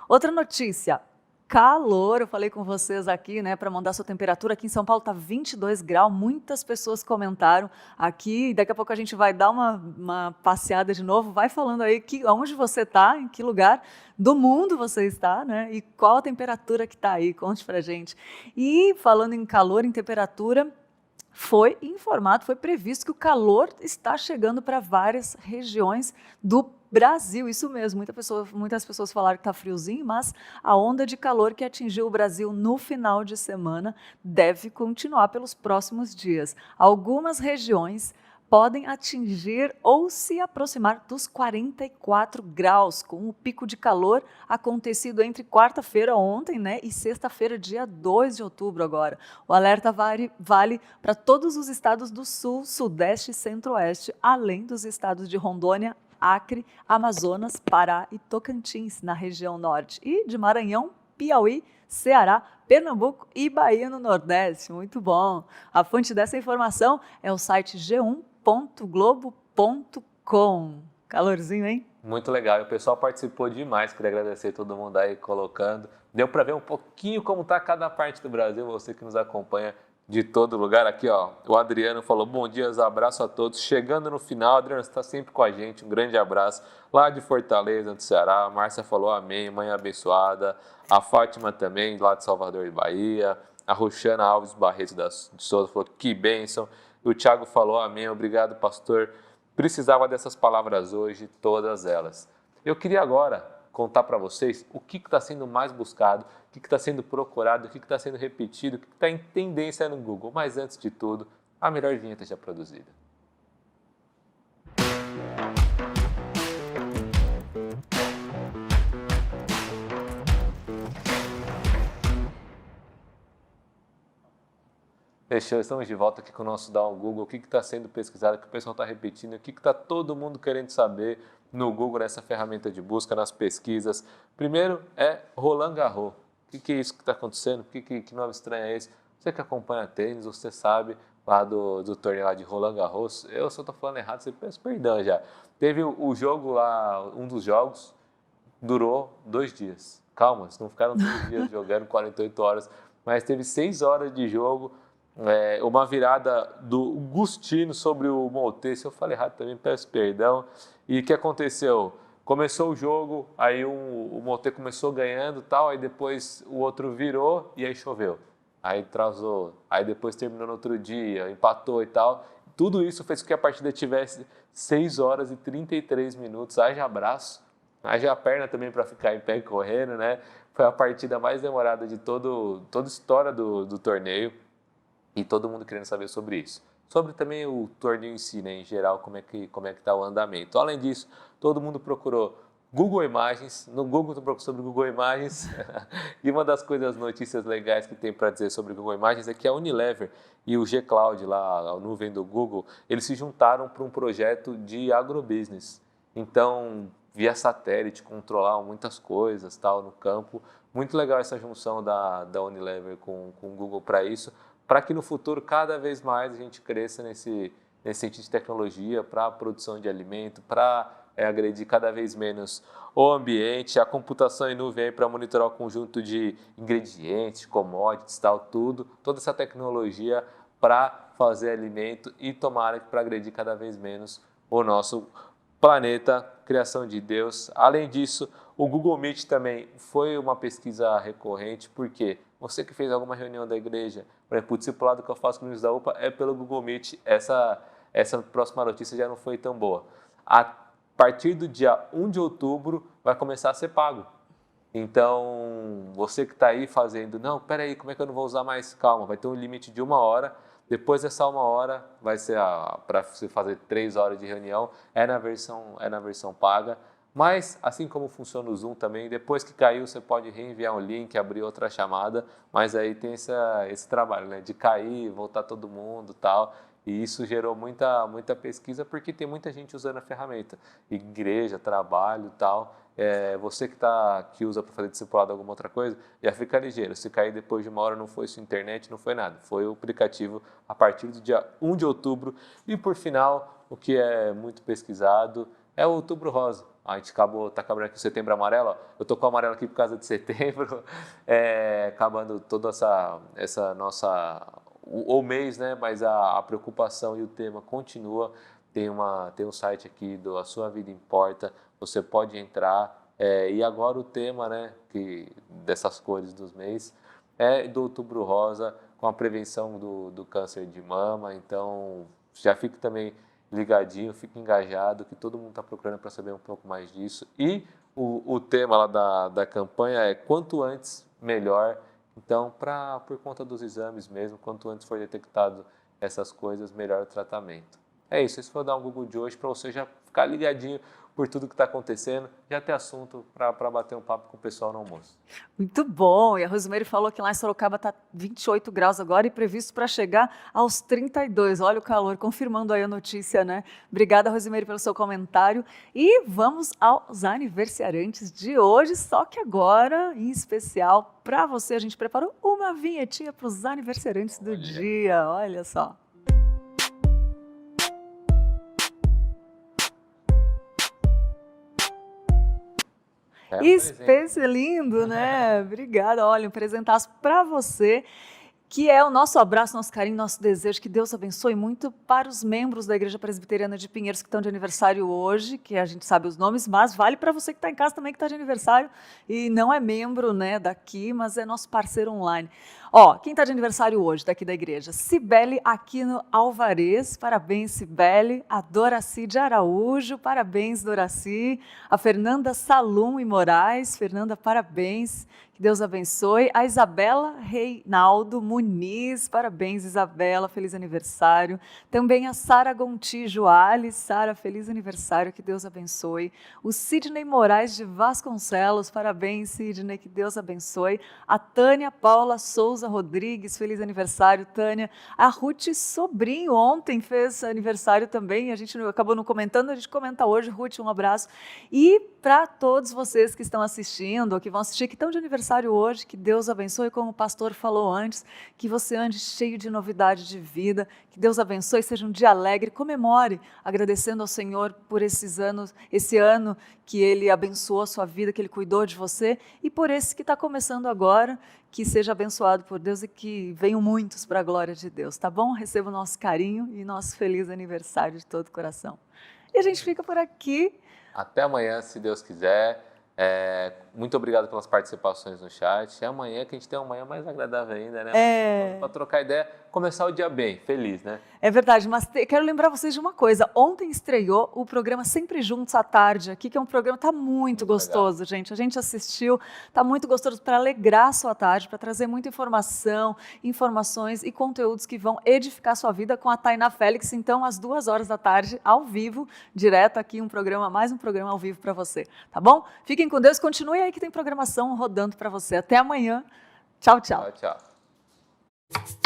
Outra notícia. Calor, eu falei com vocês aqui, né, para mandar sua temperatura. Aqui em São Paulo está 22 graus, muitas pessoas comentaram aqui. Daqui a pouco a gente vai dar uma passeada de novo. Vai falando aí onde você está, em que lugar do mundo você está, né, e qual a temperatura que está aí. Conte para a gente. E falando em calor, em temperatura, foi previsto que o calor está chegando para várias regiões do Brasil, isso mesmo, muitas pessoas falaram que está friozinho, mas a onda de calor que atingiu o Brasil no final de semana deve continuar pelos próximos dias. Algumas regiões podem atingir ou se aproximar dos 44 graus, com o pico de calor acontecido entre quarta-feira ontem, né, e sexta-feira, dia 2 de outubro agora. O alerta vale para todos os estados do Sul, Sudeste e Centro-Oeste, além dos estados de Rondônia, Acre, Amazonas, Pará e Tocantins, na região norte, e de Maranhão, Piauí, Ceará, Pernambuco e Bahia no Nordeste. Muito bom! A fonte dessa informação é o site g1.globo.com. Calorzinho, hein? Muito legal. E o pessoal participou demais. Queria agradecer todo mundo aí colocando. Deu para ver um pouquinho como está cada parte do Brasil. Você que nos acompanha de todo lugar. Aqui, ó, o Adriano falou, bom dia, abraço a todos. Chegando no final, Adriano, você está sempre com a gente. Um grande abraço. Lá de Fortaleza, do Ceará. A Márcia falou amém, mãe abençoada. A Fátima também, lá de Salvador, Bahia. A Roxana Alves Barreto de Souza falou, que bênção. E o Thiago falou, amém, obrigado, pastor. Precisava dessas palavras hoje, todas elas. Eu queria agora contar para vocês o que está sendo mais buscado, o que está sendo procurado, o que está sendo repetido, o que está em tendência no Google. Mas antes de tudo, a melhor vinheta já produzida. Fechou, estamos de volta aqui com o nosso Dá um Google. O que está sendo pesquisado, o que o pessoal está repetindo, o que está todo mundo querendo saber no Google, nessa ferramenta de busca, nas pesquisas. Primeiro é Roland Garros. O que é isso que está acontecendo? Que nome estranho é esse? Você que acompanha tênis, você sabe lá do torneio lá de Roland Garros. Eu, se eu estou falando errado, você peço perdão já. Teve o jogo lá, um dos jogos, durou 2 dias. Calma, não ficaram 2 dias jogando 48 horas, mas teve 6 horas de jogo. Uma virada do Gustino sobre o Monte. Se eu falei errado também, peço perdão. E o que aconteceu? Começou o jogo, aí o Monte começou ganhando, tal, aí depois o outro virou e aí choveu. Aí atrasou, aí depois terminou no outro dia, empatou e tal. Tudo isso fez com que a partida tivesse 6 horas e 33 minutos. Haja abraço, haja perna também para ficar em pé correndo, né? Foi a partida mais demorada de toda a história do torneio. E todo mundo querendo saber sobre isso. Sobre também o torneio em si, né, em geral, como é que está o andamento. Além disso, todo mundo procurou Google Imagens, no Google procurou sobre Google Imagens, e uma das notícias legais que tem para dizer sobre Google Imagens é que a Unilever e o G-Cloud, lá, a nuvem do Google, eles se juntaram para um projeto de agrobusiness. Então, via satélite, controlar muitas coisas tal, no campo. Muito legal essa junção da Unilever com o Google para isso, para que no futuro cada vez mais a gente cresça nesse sentido de tecnologia para a produção de alimento, para agredir cada vez menos o ambiente, a computação em nuvem para monitorar o conjunto de ingredientes, commodities, tal, toda essa tecnologia para fazer alimento e tomara que para agredir cada vez menos o nosso planeta, criação de Deus. Além disso, o Google Meet também foi uma pesquisa recorrente, porque você que fez alguma reunião da igreja, por exemplo, o discipulado que eu faço com os da UPA é pelo Google Meet. Essa próxima notícia já não foi tão boa. A partir do dia 1 de outubro vai começar a ser pago. Então, você que está aí fazendo, não, peraí, como é que eu não vou usar mais? Calma, vai ter um limite de 1 hora. Depois dessa 1 hora, vai ser para você fazer 3 horas de reunião, é na versão paga. Mas, assim como funciona o Zoom também, depois que caiu, você pode reenviar um link, abrir outra chamada, mas aí tem esse trabalho, né, de cair, voltar todo mundo e tal. E isso gerou muita pesquisa, porque tem muita gente usando a ferramenta. Igreja, trabalho e tal. Você que usa para fazer discipulado alguma outra coisa, já fica ligeiro. Se cair depois de 1 hora, não foi sua internet, não foi nada. Foi o aplicativo a partir do dia 1 de outubro. E por final, o que é muito pesquisado é o Outubro Rosa. A gente tá acabando aqui o Setembro Amarelo. Ó. Eu tô com o amarelo aqui por causa de setembro. Acabando toda essa nossa... o mês, né? Mas a preocupação e o tema continua. Tem um site aqui do A Sua Vida Importa. Você pode entrar. E agora o tema, né? Dessas cores dos meses é do Outubro Rosa, com a prevenção do câncer de mama. Então, já fique também ligadinho, fique engajado, que todo mundo está procurando para saber um pouco mais disso. E o tema lá da campanha é quanto antes, melhor. Então, por conta dos exames mesmo, quanto antes for detectado essas coisas, melhor o tratamento. É isso, esse foi o Dá um Google de hoje, para você já ficar ligadinho por tudo que está acontecendo, já ter assunto para bater um papo com o pessoal no almoço. Muito bom, e a Rosemary falou que lá em Sorocaba está 28 graus agora e previsto para chegar aos 32, olha o calor, confirmando aí a notícia, né? Obrigada, Rosemary, pelo seu comentário, e vamos aos aniversariantes de hoje, só que agora, em especial, para você, a gente preparou uma vinhetinha para os aniversariantes do dia, olha só. É um Espécie lindo, né? Obrigada. Olha, um presentaço para você, que é o nosso abraço, nosso carinho, nosso desejo. Que Deus abençoe muito para os membros da Igreja Presbiteriana de Pinheiros que estão de aniversário hoje, que a gente sabe os nomes, mas vale para você que está em casa também, que está de aniversário e não é membro, né, daqui, mas é nosso parceiro online. Ó, quem está de aniversário hoje, daqui da igreja? Cibele Aquino Alvarez, parabéns, Cibele. A Doraci de Araújo, parabéns, Doraci. A Fernanda Salum e Moraes, Fernanda, parabéns. Que Deus abençoe. A Isabela Reinaldo Muniz, parabéns, Isabela, feliz aniversário. Também a Sara Gontijo Alves, Sara, feliz aniversário, que Deus abençoe. O Sidney Moraes de Vasconcelos, parabéns, Sidney, que Deus abençoe. A Tânia Paula Souza Rodrigues, feliz aniversário, Tânia. A Ruth Sobrinho ontem fez aniversário também, a gente acabou não comentando, a gente comenta hoje. Ruth, um abraço. E para todos vocês que estão assistindo, ou que vão assistir, que estão de aniversário hoje, que Deus abençoe, como o pastor falou antes, que você ande cheio de novidade de vida, que Deus abençoe, seja um dia alegre, comemore, agradecendo ao Senhor por esses anos, esse ano que Ele abençoou a sua vida, que Ele cuidou de você, e por esse que está começando agora, que seja abençoado por Deus e que venham muitos para a glória de Deus, tá bom? Receba o nosso carinho e nosso feliz aniversário de todo o coração. E a gente fica por aqui. Até amanhã, se Deus quiser. Muito obrigado pelas participações no chat. É amanhã que a gente tem uma manhã mais agradável ainda, né? Para trocar ideia, começar o dia bem, feliz, né? É verdade, mas quero lembrar vocês de uma coisa. Ontem estreou o programa Sempre Juntos à Tarde aqui, que é um programa, tá muito gostoso, legal. Gente. A gente assistiu, tá muito gostoso para alegrar a sua tarde, para trazer muita informação, informações e conteúdos que vão edificar a sua vida com a Tainá Félix. Então, às 2h da tarde, ao vivo, direto aqui, mais um programa ao vivo para você, tá bom? Fiquem com Deus, continue aí que tem programação rodando para você. Até amanhã. Tchau, tchau. Tchau, tchau.